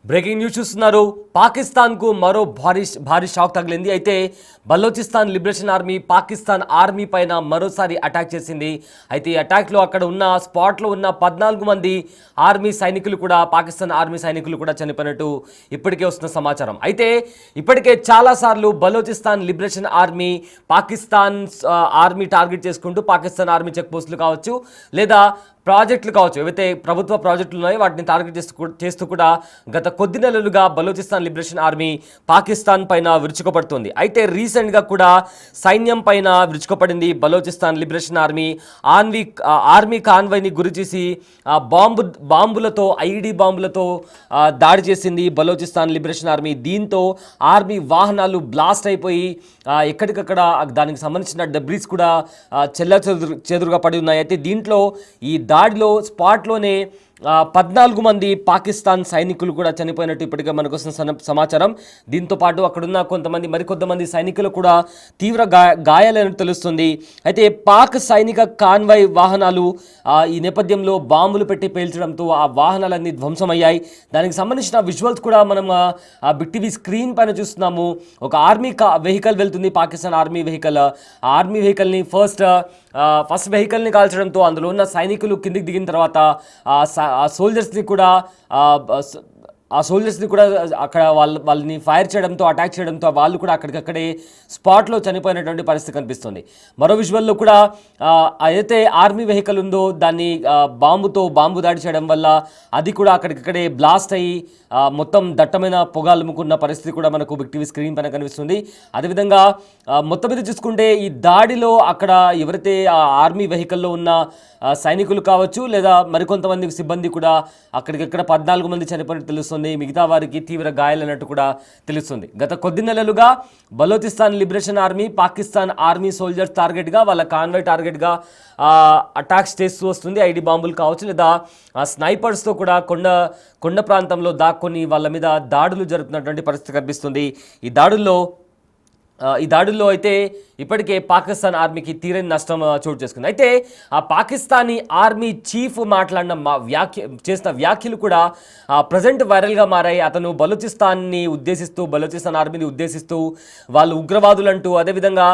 Breaking news చూస్తున్నారు. పాకిస్తాన్కు మరో భారీ షాక్ తగిలింది. అయితే Balochistan liberation army Pakistan army పైన మరోసారి అటాక్ చేసింది. అయితే ఈ అటాక్లో అక్కడ ఉన్న స్పాట్లో ఉన్న 14 మంది ఆర్మీ సైనికులు కూడా పాకిస్తాన్ ఆర్మీ సైనికులు కూడా చనిపోయినట్టు ఇప్పటికే వస్తున్న సమాచారం. అయితే ఇప్పటికే చాలాసార్లు Balochistan liberation army Pakistan army target చేసుకుంటూ పాకిస్తాన్ ఆర్మీ చెక్ పోస్టులు కావచ్చు లేదా ప్రాజెక్టులు కావచ్చు, ఏవైతే ప్రభుత్వ ప్రాజెక్టులు ఉన్నాయో వాటిని టార్గెట్ చేస్తూ కూడా గత కొద్ది నెలలుగా బలోచిస్తాన్ లిబరేషన్ ఆర్మీ పాకిస్తాన్ పైన విరుచుకుపడుతుంది. అయితే రీసెంట్గా కూడా సైన్యం పైన విరుచుకుపడింది బలోచిస్తాన్ లిబరేషన్ ఆర్మీ. ఆర్మీ కాన్వాయ్ని గురి చేసి బాంబులతో ఐఈడీ బాంబులతో దాడి చేసింది బలోచిస్తాన్ లిబరేషన్ ఆర్మీ. దీంతో ఆర్మీ వాహనాలు బ్లాస్ట్ అయిపోయి ఎక్కడికక్కడ దానికి సంబంధించిన డెబ్రీస్ కూడా చెదురుగా పడి ఉన్నాయి. అయితే దీంట్లో ఈ దాడిలో స్పాట్లోనే 14 మంది పాకిస్తాన్ సైనికులు కూడా చనిపోయినట్టు ఇప్పటికే మనకు వస్తున్న సమాచారం. దీంతో పాటు అక్కడున్న మరికొంతమంది సైనికులు కూడా తీవ్ర గాయాలైనట్టు తెలుస్తుంది. అయితే పాక్ సైనిక కాన్వాయ్ వాహనాలు ఈ నేపథ్యంలో బాంబులు పెట్టి పేల్చడంతో ఆ వాహనాలన్నీ ధ్వంసమయ్యాయి. దానికి సంబంధించిన విజువల్స్ కూడా మనం బిగ్ టీవీ స్క్రీన్ పైన చూస్తున్నాము. ఒక ఆర్మీ వెహికల్ వెళ్తుంది, పాకిస్తాన్ ఆర్మీ వెహికల్. ఆ ఆర్మీ వెహికల్ని ఫస్ట్ వెహికల్ని కాల్చడంతో అందులో ఉన్న సైనికులు కిందికి దిగిన తర్వాత ఆ సోల్జర్స్ని కూడా అక్కడ వాళ్ళని ఫైర్ చేయడంతో అటాక్ చేయడంతో వాళ్ళు కూడా అక్కడికక్కడే స్పాట్లో చనిపోయినటువంటి పరిస్థితి కనిపిస్తుంది. మరో విజువల్లో కూడా ఏదైతే ఆర్మీ వెహికల్ ఉందో దాన్ని బాంబు దాడి చేయడం వల్ల అది కూడా అక్కడికక్కడే బ్లాస్ట్ అయ్యి మొత్తం దట్టమైన పొగ అలుముకున్న పరిస్థితి కూడా మనకు బిగ్ టీవీ స్క్రీన్ పైన కనిపిస్తుంది. అదేవిధంగా మొత్తం మీద చూసుకుంటే ఈ దాడిలో అక్కడ ఎవరైతే ఆర్మీ వెహికల్లో ఉన్న సైనికులు కావచ్చు లేదా మరికొంతమంది సిబ్బంది కూడా అక్కడికక్కడ 14 మంది చనిపోయినట్టు తెలుస్తుంది. మిగతా వారికి తీవ్ర గాయాలన్నట్టు కూడా తెలుస్తుంది. గత కొద్ది నెలలుగా Balochistan liberation army Pakistan army soldiers టార్గెట్గా వాళ్ళ కాన్వాయ్ టార్గెట్గా అటాక్స్ చేస్తూ వస్తుంది. ఐడి బాంబులు కావచ్చు లేదా స్నైపర్స్తో కూడా కొండ ప్రాంతంలో దాక్కొని వాళ్ళ మీద దాడులు జరుపుతున్నటువంటి పరిస్థితి కనిపిస్తుంది. ఈ దాడుల్లో అయితే ఇప్పటికే పాకిస్తాన్ ఆర్మీకి తీరని నష్టం చోటు చేసుకుంది. అయితే ఆ పాకిస్తానీ ఆర్మీ చీఫ్ చేసిన వ్యాఖ్యలు కూడా ప్రజెంట్ వైరల్గా మారాయి. అతను బలోచిస్తాన్ ఆర్మీని ఉద్దేశిస్తూ వాళ్ళు ఉగ్రవాదులు అంటూ, అదేవిధంగా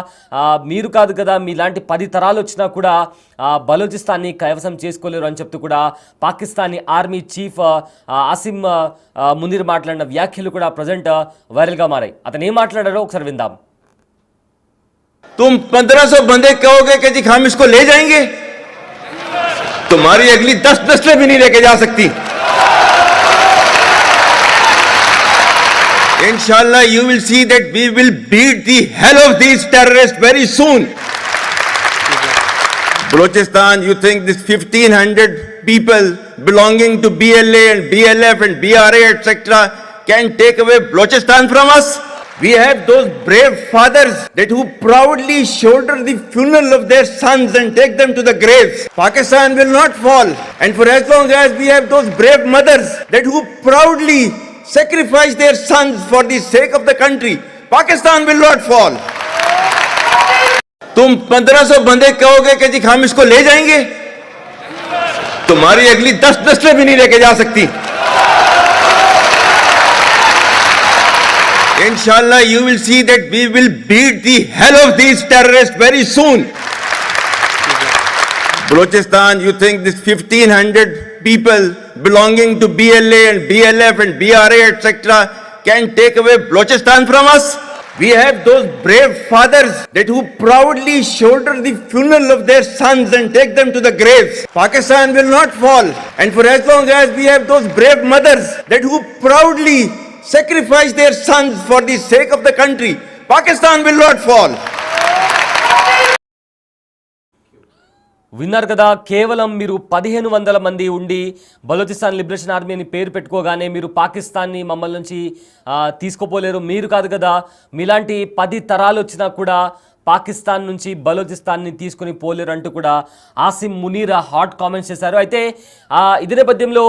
మీరు కాదు కదా మీలాంటి 10 తరాలు వచ్చినా కూడా బలోచిస్తాన్ని కైవసం చేసుకోలేరు అని చెప్తూ కూడా పాకిస్తానీ ఆర్మీ చీఫ్ ఆసిమ్ మునీర్ మాట్లాడిన వ్యాఖ్యలు కూడా ప్రజెంట్ వైరల్గా మారాయి. అతను ఏం మాట్లాడారో ఒకసారి విందాం. तुम 1500 बंदे कहोगे कि जी हम इसको ले जाएंगे, तुम्हारी अगली 10 नस्लें भी नहीं लेके जा सकती. Inshallah you will see that we will beat the hell of these terrorists very soon. Balochistan, you think this 1500 people belonging to BLA and BLF and BRA etc. can take away Balochistan from us? We have those brave fathers that who proudly shoulder the funeral of their sons and take them to the graves. Pakistan will not fall. And for as long as we have those brave mothers that who proudly sacrifice their sons for the sake of the country, Pakistan will not fall. तुम 1500 बंदे कहोगे कि जी हम इसको ले जाएंगे, तुम्हारी अगली 10 नस्लें भी नहीं लेके जा सकती. Inshallah you will see that we will beat the hell of these terrorists very soon. Balochistan, you think this 1500 people belonging to BLA and BLF and BRA etc. can take away Balochistan from us? We have those brave fathers that who proudly shoulder the funeral of their sons and take them to the graves. Pakistan will not fall. And for as long as we have those brave mothers that who proudly sacrifice their sons for the sake of the country, Pakistan will not fall. విన్నారు కదా, కేవలం మీరు 1500 మంది ఉండి Balochistan liberation army అని పేరు పెట్టుకోగానే మీరు పాకిస్తాన్ని మమ్మల్ని నుంచి తీసుకోపోలేరు, మీరు కాదు కదా మీలాంటి 10 తరాలు వచ్చినా కూడా పాకిస్తాన్ నుంచి బలోచిస్తాన్ని తీసుకుని పోలేరు అంటూ కూడా ఆసిమ్ మునీర్ హాట్ కామెంట్స్ చేశారు. అయితే ఇదే నేపథ్యంలో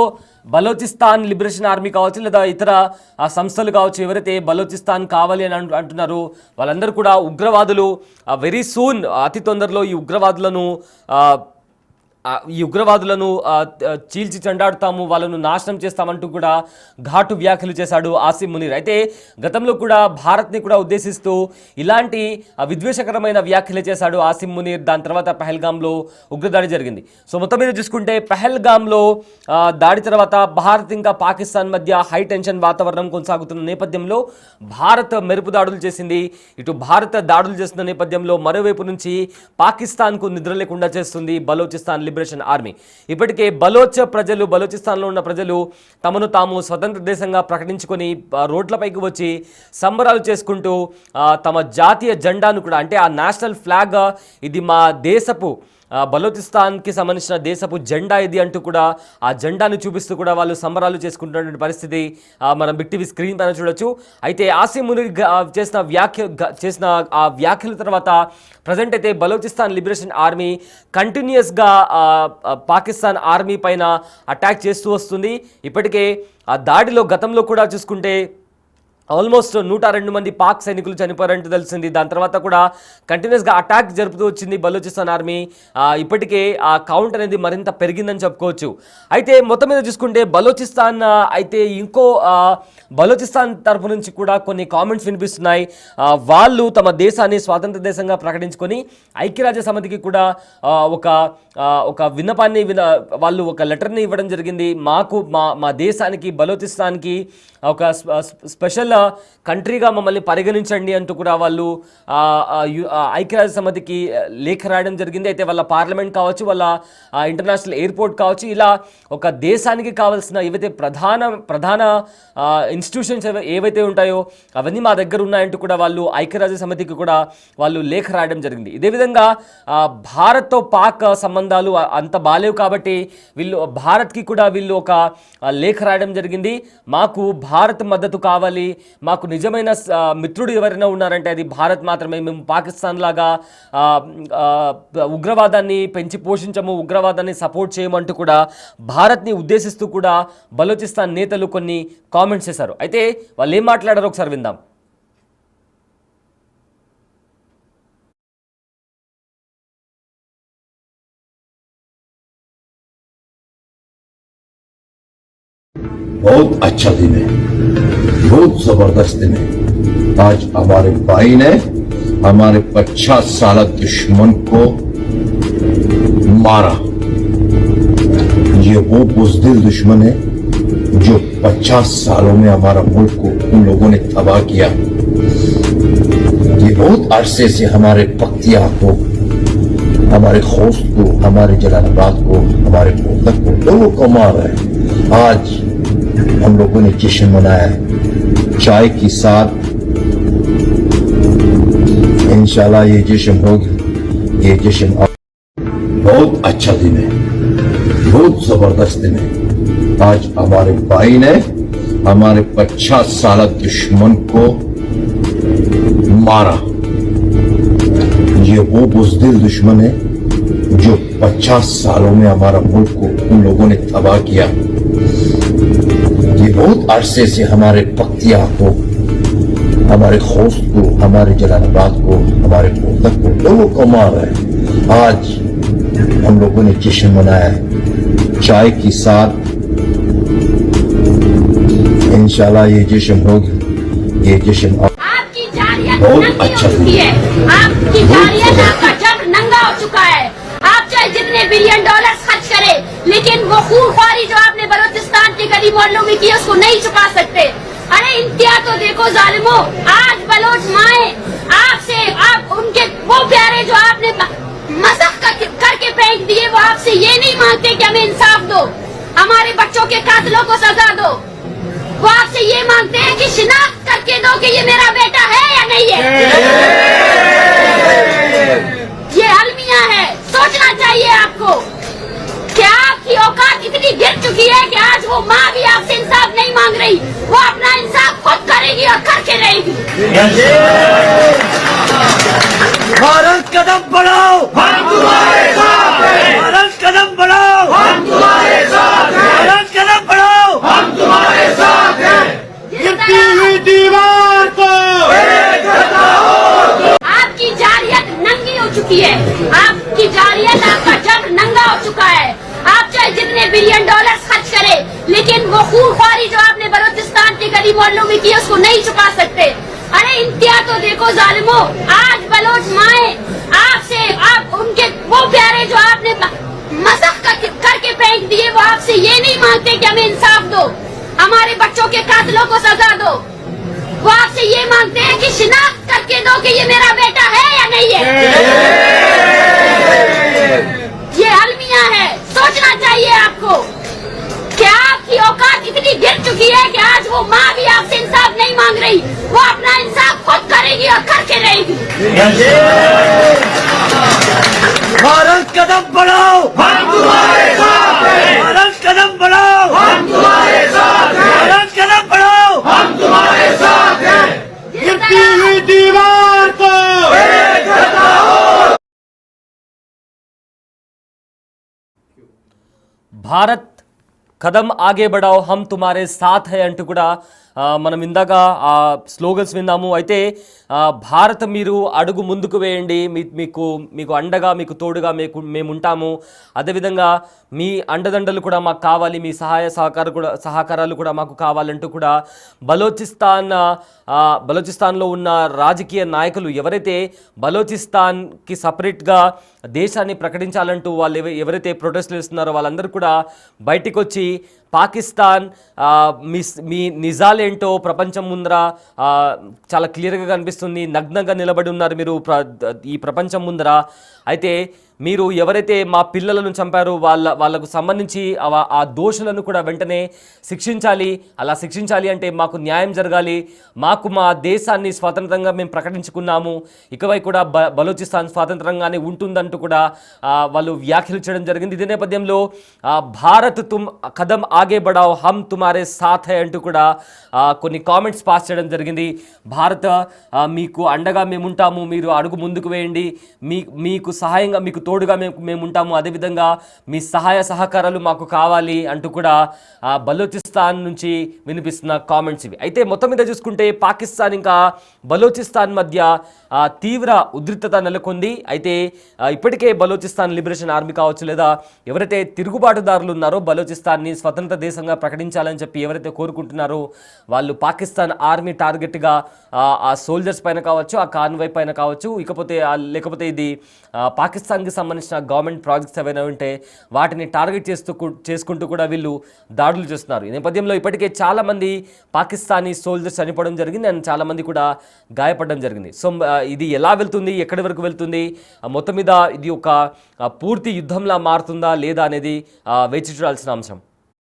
బలోచిస్తాన్ లిబరేషన్ ఆర్మీ కావచ్చు లేదా ఇతర సంస్థలు కావచ్చు ఎవరైతే బలోచిస్తాన్ కావాలి అని అంటున్నారో వాళ్ళందరూ కూడా ఉగ్రవాదులు. వెరీ సూన్ అతి తొందరలో ఈ ఉగ్రవాదులను ఈ ఉగ్రవాదులను చీల్చి చెండాడుతాము, వాళ్ళను నాశనం చేస్తామంటూ కూడా ఘాటు వ్యాఖ్యలు చేశాడు ఆసిమ్ మునీర్. అయితే గతంలో కూడా భారత్ని కూడా ఉద్దేశిస్తూ ఇలాంటి విద్వేషకరమైన వ్యాఖ్యలు చేశాడు ఆసిమ్ మునీర్. దాని తర్వాత పహల్గామ్లో ఉగ్రదాడి జరిగింది. సో మొత్తం మీద చూసుకుంటే పహల్గామ్లో దాడి తర్వాత భారత్ ఇంకా పాకిస్తాన్ మధ్య హై టెన్షన్ వాతావరణం కొనసాగుతున్న నేపథ్యంలో భారత్ మెరుపు దాడులు చేసింది. ఇటు భారత్ దాడులు చేస్తున్న నేపథ్యంలో మరోవైపు నుంచి పాకిస్తాన్కు నిద్ర లేకుండా చేస్తుంది బలోచిస్తాన్ లిబరేషన్ ఆర్మీ. ఇప్పటికే బలోచిస్తాన్లో ఉన్న ప్రజలు తమను తాము స్వతంత్ర దేశంగా ప్రకటించుకొని రోడ్లపైకి వచ్చి సంబరాలు చేసుకుంటూ తమ జాతీయ జెండాను కూడా, అంటే ఆ నేషనల్ ఫ్లాగ్ ఇది మా దేశపు బలోచిస్తాన్కి సంబంధించిన దేశపు జెండా ఇది అంటూ కూడా ఆ జెండాను చూపిస్తూ కూడా వాళ్ళు సంబరాలు చేసుకుంటున్నటువంటి పరిస్థితి మనం బిగ్ టీవీ స్క్రీన్ పైన చూడొచ్చు. అయితే ఆసిమ్ మునీర్ చేసిన ఆ వ్యాఖ్యల తర్వాత ప్రజెంట్ అయితే బలోచిస్తాన్ లిబరేషన్ ఆర్మీ కంటిన్యూస్గా పాకిస్తాన్ ఆర్మీ పైన అటాక్ చేస్తూ వస్తుంది. ఇప్పటికే ఆ దాడిలో గతంలో కూడా చూసుకుంటే ఆల్మోస్ట్ 102 మంది పాక్ సైనికులు చనిపోయారంటూ తెలిసింది. దాని తర్వాత కూడా కంటిన్యూస్గా అటాక్ జరుపుతూ వచ్చింది బలోచిస్తాన్ ఆర్మీ. ఇప్పటికే ఆ కౌంట్ అనేది మరింత పెరిగిందని చెప్పుకోవచ్చు. అయితే మొత్తం మీద చూసుకుంటే బలోచిస్తాన్ తరపు నుంచి కూడా కొన్ని కామెంట్స్ వినిపిస్తున్నాయి. వాళ్ళు తమ దేశాన్ని స్వాతంత్ర దేశంగా ప్రకటించుకొని ఐక్యరాజ్య సమితికి కూడా ఒక విన్నపాన్ని వాళ్ళు ఒక లెటర్ని ఇవ్వడం జరిగింది. మాకు మా దేశానికి బలోచిస్తాన్కి ఒక స్పెషల్ కంట్రీగా మమ్మల్ని పరిగణించండి అంటూ కూడా వాళ్ళు ఐక్యరాజ్య సమితికి లేఖ రాయడం జరిగింది. అయితే వాళ్ళ పార్లమెంట్ కావచ్చు, వాళ్ళ ఇంటర్నేషనల్ ఎయిర్పోర్ట్ కావచ్చు, ఇలా ఒక దేశానికి కావాల్సిన ఏవైతే ప్రధాన ఇన్స్టిట్యూషన్స్ ఏవైతే ఉంటాయో అవన్నీ మా దగ్గర ఉన్నాయంటూ కూడా వాళ్ళు ఐక్యరాజ్య సమితికి కూడా వాళ్ళు లేఖ రాయడం జరిగింది. ఇదే విధంగా భారత్తో పాక్ సంబంధాలు అంత బాలేవు కాబట్టి భారత్కి కూడా వీళ్ళు ఒక లేఖ రాయడం జరిగింది. మాకు భారత్ మద్దతు కావాలి, మాకు నిజమైన మిత్రుడు ఎవరైనా ఉన్నారంటే అది భారత్ మాత్రమే. మేము పాకిస్తాన్ లాగా ఉగ్రవాదాన్ని పెంచి పోషించము, ఉగ్రవాదాన్ని సపోర్ట్ చేయమంటూ కూడా భారత్ని ఉద్దేశిస్తూ కూడా బలోచిస్తాన్ నేతలు కొన్ని కామెంట్స్ చేశారు. అయితే వాళ్ళు ఏం మాట్లాడారో ఒకసారి విందాం. बहुत अच्छा दिन है, बहुत जबरदस्त दिन है। आज हमारे भाई ने हमारे 50 साल दुश्मन को मारा। ये वो बुज़दिल दुश्मन है जो 50 सालों में हमारा मुल्क को उन लोगों ने तबाह किया। ये बहुत अरसे से हमारे पख्तिया को, हमारे खोस्त को, हमारे जलालाबाद को, हमारे मोहब्बत को, लोगों को मार रहे हैं। आज हम लोगों ने जश्न मनाया है चाय के साथ। इंशाल्लाह ये जश्न होगी, ये जश्न बहुत अच्छा दिन है, बहुत जबरदस्त दिन है। आज हमारे भाई ने हमारे 50 साल दुश्मन को मारा। ये वो बुज़दिल दुश्मन है जो 50 सालों में हमारा मुल्क को उन लोगों ने तबाह किया। ये बहुत अरसे से हमारे पख्तिया को, हमारे खोस्त को, हमारे जलालाबाद को, हमारे मोहब्बत को, लोगों को मार रहे हैं। आज हम लोगों ने जश्न मनाया है चाय के साथ। इंशाल्लाह ये जश्न होगी, ये जश्न आपकी जारियत बहुत नंगी अच्छा हो चुकी है। आपकी जारियत, आपका जंग नंगा हो चुका है। आप चाहे जितने बिलियन डॉलर खर्च करें, लेकिन वो खूनख्वारी जो आपने बलोचिस्तान के गरीब मोहल्लों में की उसको नहीं चुका सकते। अरे इंतहा तो देखो जालिमो, आज बलोच माए आपसे, आप उनके वो प्यारे जो आपने मज़ाक करके फेंक दिए, वो आपसे ये नहीं मांगते कि हमें इंसाफ दो, हमारे बच्चों के कातिलों को सजा दो। वो आपसे ये मांगते हैं कि शिनाख्त करके दो कि ये मेरा बेटा है या नहीं है। ये अलमिया है, सोचना चाहिए आपको कि आपकी औकात इतनी गिर चुकी है कि आज वो माँ भी आपसे इंसाफ नहीं मांग रही, वो अपना इंसाफ खुद करेगी और करके रहेगी। भारत कदम बढ़ाओ, हम तुम्हारे साथ हैं। भारत कदम बढ़ाओ, हम तुम्हारे साथ हैं। भारत कदम बढ़ाओ, हम तुम्हारे साथ हैं। गिरती हुई दीवार को एक हटाओ। आपकी जारियत नंगी हो चुकी है, आपकी जारियत, आपका जंग नंगा हो चुका है। बिलियन डॉलर खर्च करे, लेकिन वो खूनख्वारी जो आपने बलूचिस्तान के गली मोहल्लों में की उसको नहीं छुपा सकते। अरे इंतहा तो देखो जालिमो, आज बलोच माए आपसे, आप उनके वो प्यारे जो आपने मज़ाक करके फेंक दिए, वो आपसे ये नहीं मांगते कि हमें इंसाफ दो, हमारे बच्चों के कातिलों को सजा दो। वो आपसे ये मांगते हैं कि शिनाख्त करके दो कि ये मेरा बेटा है या नहीं है। ये अलमिया है, सोचना चाहिए आपको कि आपकी औकात इतनी गिर चुकी है कि आज वो माँ भी आपसे इंसाफ नहीं मांग रही, वो अपना इंसाफ खुद करेगी और करके रहेगी। भारत कदम बढ़ाओ, हम तुम्हारे साथ हैं। भारत कदम बढ़ाओ, हम तुम्हारे साथ हैं। भारत कदम बढ़ाओ, हम तुम्हारे साथ हैं। गिरती हुई दीवार को एक हटाओ। భారత్ కదం ఆగే బడావ్ హమ్ తుమారే సాథ్ హై అంటూ కూడా మనం ఇందాక ఆ స్లోగన్స్ విన్నాము. అయితే భారత్ మీరు అడుగు ముందుకు వేయండి, మీకు అండగా మీకు తోడుగా మేము ఉంటాము, అదేవిధంగా మీ అండదండలు కూడా మాకు కావాలి, మీ సహకారాలు కూడా మాకు కావాలంటూ కూడా బలోచిస్తాన్లో ఉన్న రాజకీయ నాయకులు ఎవరైతే బలోచిస్తాన్కి సపరేట్గా దేశాన్ని ప్రకటించాలంటూ వాళ్ళు ఎవరైతే ప్రొటెస్ట్లు ఇస్తున్నారో వాళ్ళందరూ కూడా బయటికి వచ్చి పాకిస్తాన్ మీ నిజాలేంటో ప్రపంచం ముందర చాలా క్లియర్గా కనిపిస్తుంది, నగ్నంగా నిలబడి ఉన్నారు మీరు ఈ ప్రపంచం ముందర. అయితే మీరు ఎవరైతే మా పిల్లలను చంపారో వాళ్ళకు సంబంధించి ఆ దోషులను కూడా వెంటనే శిక్షించాలి. అలా శిక్షించాలి అంటే మాకు న్యాయం జరగాలి, మాకు మా దేశాన్ని స్వతంత్రంగా మేము ప్రకటించుకున్నాము, ఇకపై కూడా బలూచిస్తాన్ స్వాతంత్రంగానే ఉంటుందంటూ కూడా వాళ్ళు వ్యాఖ్యలు చేయడం జరిగింది. ఇదే నేపథ్యంలో భారత్ తుమ్ కదం ఆగే బడావ్ హమ్ తుమారే సాథ్ హై అంటూ కూడా కొన్ని కామెంట్స్ పాస్ చేయడం జరిగింది. భారత్ మీకు అండగా మేము ఉంటాము, మీరు అడుగు ముందుకు వేయండి, మీకు సహాయంగా మీకు తోడుగా మేము ఉంటాము, అదేవిధంగా మీ సహాయ సహకారాలు మాకు కావాలి అంటూ కూడా బలూచిస్తాన్ నుంచి వినిపిస్తున్న కామెంట్స్ ఇవి. అయితే మొత్తం మీద చూసుకుంటే పాకిస్తాన్ ఇంకా బలూచిస్తాన్ మధ్య తీవ్ర ఉద్రిక్తత నెలకొంది. అయితే ఇప్పటికే బలూచిస్తాన్ లిబరేషన్ ఆర్మీ కావచ్చు, లేదా ఎవరైతే తిరుగుబాటుదారులు ఉన్నారో బలూచిస్తాన్ని స్వతంత్ర దేశంగా ప్రకటించాలని చెప్పి ఎవరైతే కోరుకుంటున్నారో వాళ్ళు పాకిస్తాన్ ఆర్మీ టార్గెట్గా ఆ సోల్జర్స్ పైన కావచ్చు, ఆ కాన్వాయ్ పైన కావచ్చు, లేకపోతే ఇది పాకిస్తాన్కి సంబంధించిన గవర్నమెంట్ ప్రాజెక్ట్స్ ఏవైనా ఉంటే వాటిని టార్గెట్ చేసుకుంటూ కూడా వీళ్ళు దాడులు చేస్తున్నారు. ఈ నేపథ్యంలో ఇప్పటికే చాలామంది పాకిస్తానీ సోల్జర్స్ చనిపోవడం జరిగింది అండ్ చాలామంది కూడా గాయపడడం జరిగింది. సో ఇది ఎలా వెళ్తుంది, ఎక్కడి వరకు వెళ్తుంది, మొత్తం మీద ఇది ఒక పూర్తి యుద్ధంలా మారుతుందా లేదా అనేది వేచి చూడాల్సిన అంశం.